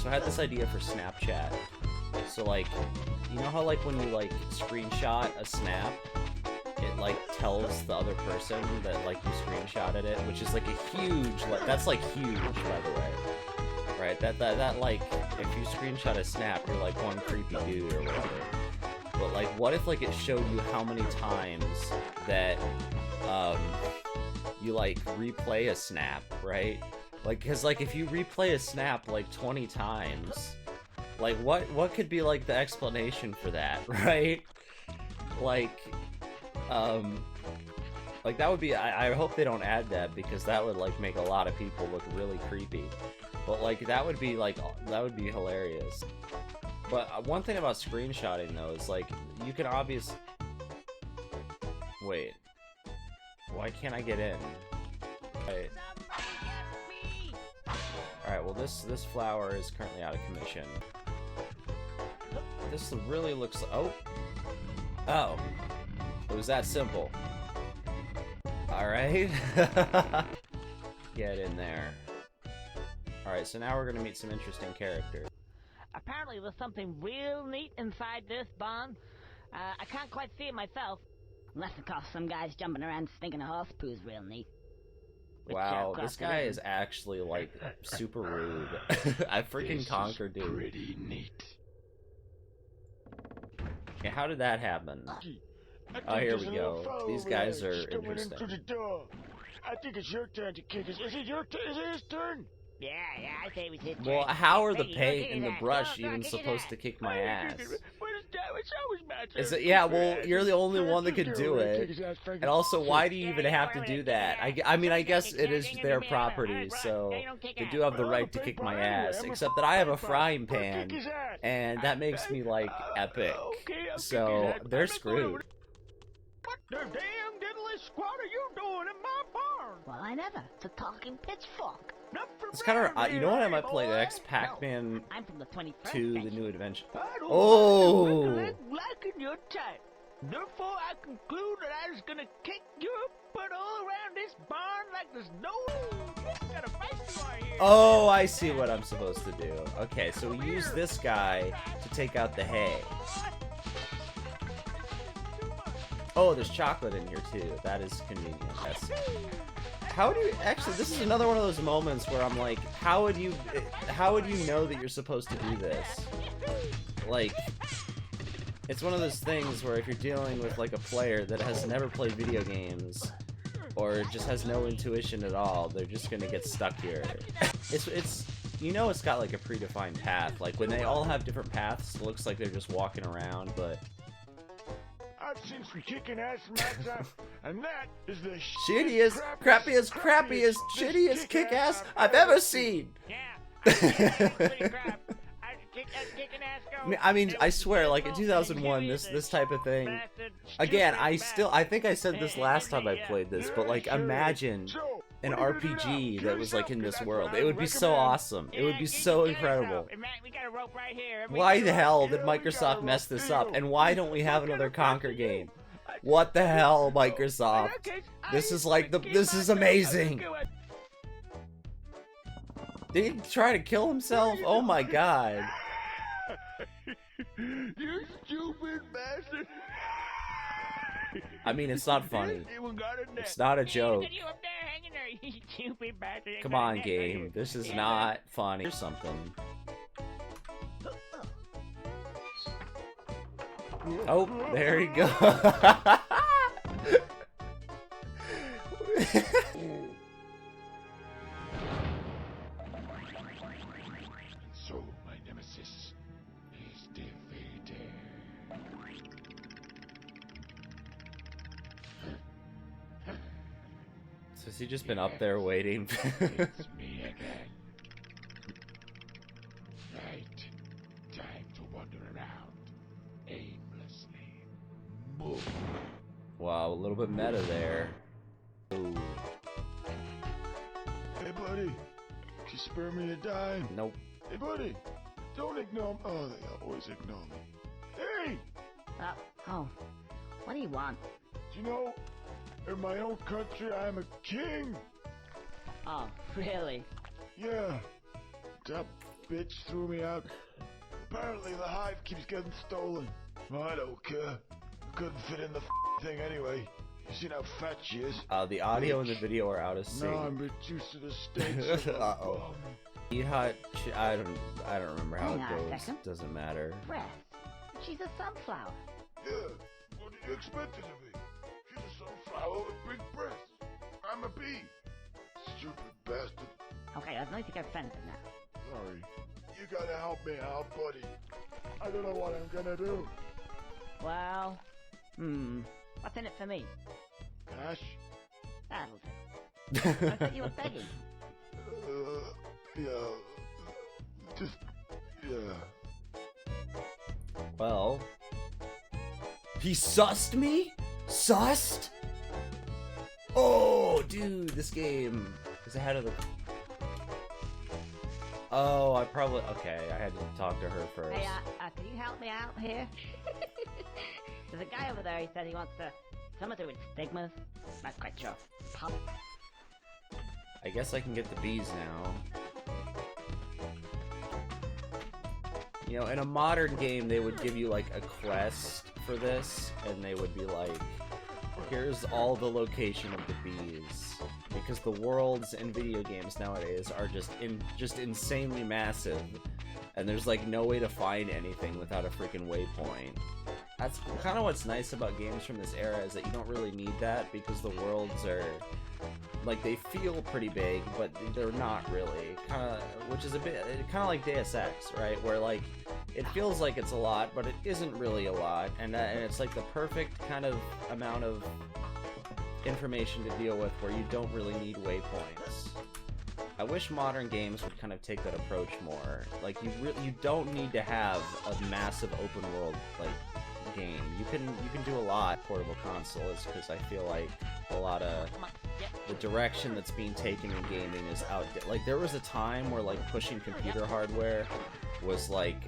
So I had this idea for Snapchat. So like, you know how like when you like screenshot a snap, it like tells the other person that like you screenshotted it, which is like a huge, like, that's like huge, by the way. Right, that like, if you screenshot a snap, you're like one creepy dude or whatever. But like, what if like it showed you how many times that you like replay a snap, right? Like, cause like if you replay a snap like 20 times, like what could be like the explanation for that, right? Like that would be, I hope they don't add that, because that would like make a lot of people look really creepy. But like that would be hilarious. But one thing about screenshotting though is like you can obviously wait. Why can't I get in? Right. Alright, well this flower is currently out of commission. This really looks oh. It was that simple. Alright. Get in there. Alright, so now we're gonna meet some interesting characters. Apparently there's something real neat inside this barn. I can't quite see it myself. Unless, of course, some guy's jumping around stinking a horse poo's real neat. Which, wow, this guy is actually, like, super rude. I freaking Conker, dude. Pretty neat. Yeah, how did that happen? Oh, here we go. These guys are interesting. I think it's your turn to kick us. Is it his turn? Yeah, I say we hit. Well, how are the paint and the brush even supposed to kick my ass? Is it? Yeah, well, you're the only one that could do it. And also, why do you even have to do that? I mean, I guess it is their property, so they do have the right to kick my ass. Except that I have a frying pan, and that makes me, like, epic. So, they're screwed. What the damn diddly squat are you doing in my barn? Well, I never. It's a talking pitchfork. It's kind of, you know what, I might play next? Pac-Man I'm from the 21st 2, The century. New Adventure. Oh! Liking your type. Therefore, I conclude that I was gonna kick your butt all around this barn like there's no... Got a fight here. Oh, I see what I'm supposed to do. Okay, so we use this guy to take out the hay. Oh, there's chocolate in here too. That is convenient. Yes. How do you actually? This is another one of those moments where I'm like, how would you know that you're supposed to do this? Like, it's one of those things where if you're dealing with like a player that has never played video games or just has no intuition at all, they're just gonna get stuck here. It's you know, it's got like a predefined path. Like when they all have different paths, it looks like they're just walking around, but. I've seen some kicking ass from outside, and that is the shittiest, crappiest, shittiest kick-ass I've ever seen. I mean, I swear, like in 2001, this type of thing. Again, I think I said this last time I played this, but like, imagine an RPG that was like in this world. It would be so awesome. It would be so incredible. Why the hell did Microsoft mess this up? And why don't we have another Conker game? What the hell, Microsoft? This is like this is amazing. Did he try to kill himself? Oh my god. You stupid bastard. I mean, it's not funny. It's not a joke. Come on, game. This is not funny or something. Oh, there you go. So, my nemesis is defeated. So has he just been up there waiting? It's me again. Right. Time to wander around aimlessly. Move. Wow, a little bit meta there. Ooh. Hey, buddy. Just spare me a dime. Nope. Hey, buddy. Don't ignore me. Oh, they always ignore me. Hey! Oh. What do you want? Do you know, in my own country, I'm a king. Oh, really? Yeah. Stop bitch threw me out. Apparently the hive keeps getting stolen. I don't care. I couldn't fit in the thing anyway. You seen how fat she is? The audio and the video are out of sync. No, I'm reduced to the state. Uh-oh. I don't remember how Hang on a it goes. second. Doesn't matter. Breast. She's a sunflower. Yeah, what did you expect her to be? She's a sunflower with big breasts. I'm a bee. Stupid bastard. Okay, I don't think I'm offended now. Sorry. You gotta help me out, buddy. I don't know what I'm gonna do. Well, what's in it for me? Cash? That'll do. I thought you were begging. Yeah. Just, yeah. Well, he sussed me? Sussed? Oh, dude, this game is ahead of the... Oh, okay, I had to talk to her first. Hey, can you help me out here? There's a guy over there, he said he wants to... Something to do with stigmas? Not quite sure. Pop. I guess I can get the bees now. You know, in a modern game, they would give you, like, a quest for this, and they would be like, here's all the location of the bees. Because the worlds in video games nowadays are just insanely massive, and there's, like, no way to find anything without a freaking waypoint. That's kind of what's nice about games from this era, is that you don't really need that, because the worlds are... like, they feel pretty big, but they're not really. Which is a bit kind of like Deus Ex, right? Where, like, it feels like it's a lot, but it isn't really a lot, and it's like the perfect kind of amount of information to deal with where you don't really need waypoints. I wish modern games would kind of take that approach more. Like, you don't need to have a massive open world, like, game. You can do a lot portable consoles, because I feel like a lot of the direction that's being taken in gaming is outdated. Like, there was a time where, like, pushing computer hardware was, like,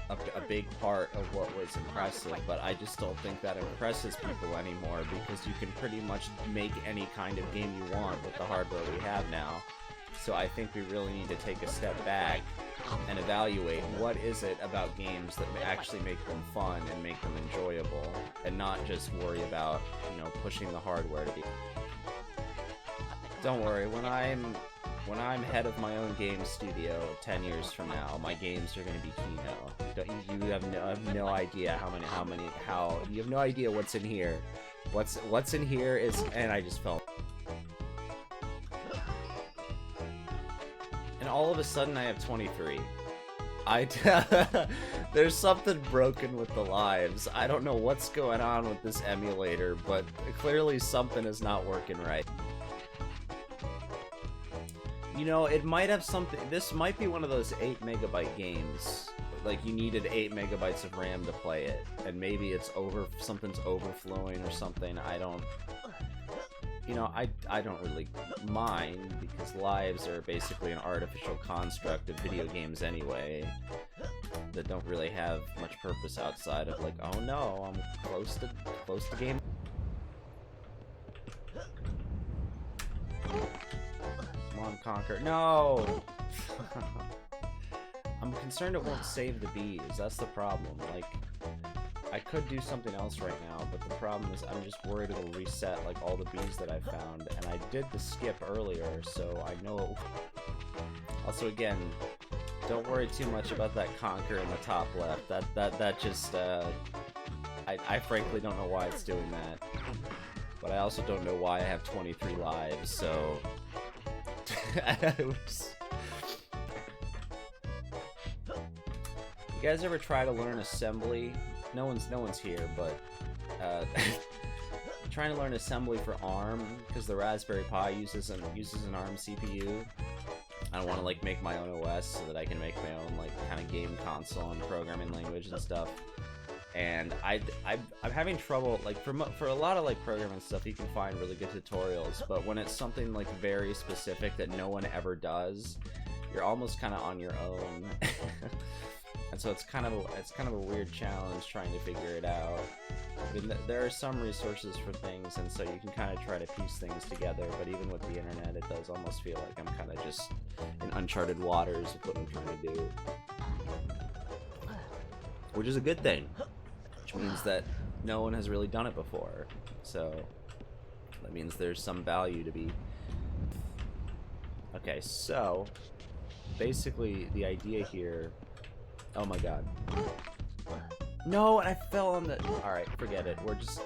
a big part of what was impressive, but I just don't think that impresses people anymore, because you can pretty much make any kind of game you want with the hardware we have now. So I think we really need to take a step back and evaluate what is it about games that actually make them fun and make them enjoyable, and not just worry about, you know, pushing the hardware to be... Don't worry, when I'm head of my own game studio 10 years from now, my games are going to be Kino. You have no idea you have no idea what's in here. What's in here is, and I just fell. And all of a sudden I have 23. There's something broken with the lives. I don't know what's going on with this emulator, but clearly something is not working right. You know, it might have something... This might be one of those 8 megabyte games. Like, you needed 8 megabytes of RAM to play it. And maybe it's something's overflowing or something. I don't... You know, I don't really mind, because lives are basically an artificial construct of video games anyway, that don't really have much purpose outside of, like, oh no, I'm close to game. Come on, Conker. No! I'm concerned it won't save the bees. That's the problem. Like, I could do something else right now, but the problem is I'm just worried it'll reset, like, all the bees that I found. And I did the skip earlier, so I know it... Also, again, don't worry too much about that Conker in the top left. That just, I frankly don't know why it's doing that. But I also don't know why I have 23 lives, so... You guys ever try to learn assembly? No one's here, but trying to learn assembly for ARM, because the Raspberry Pi uses an ARM CPU. I don't want to, like, make my own OS so that I can make my own, like, kind of game console and programming language and stuff. And I'm having trouble, like, for a lot of, like, programming stuff, you can find really good tutorials, but when it's something, like, very specific that no one ever does, you're almost kind of on your own. And so it's kind of a weird challenge trying to figure it out. I mean, there are some resources for things, and so you can kind of try to piece things together, but even with the internet, it does almost feel like I'm kind of just in uncharted waters with what I'm trying to do. Which is a good thing, which means that no one has really done it before, so that means there's some value to be... Okay, so basically the idea here... Oh my god. No, and I fell on the... Alright, forget it. I'm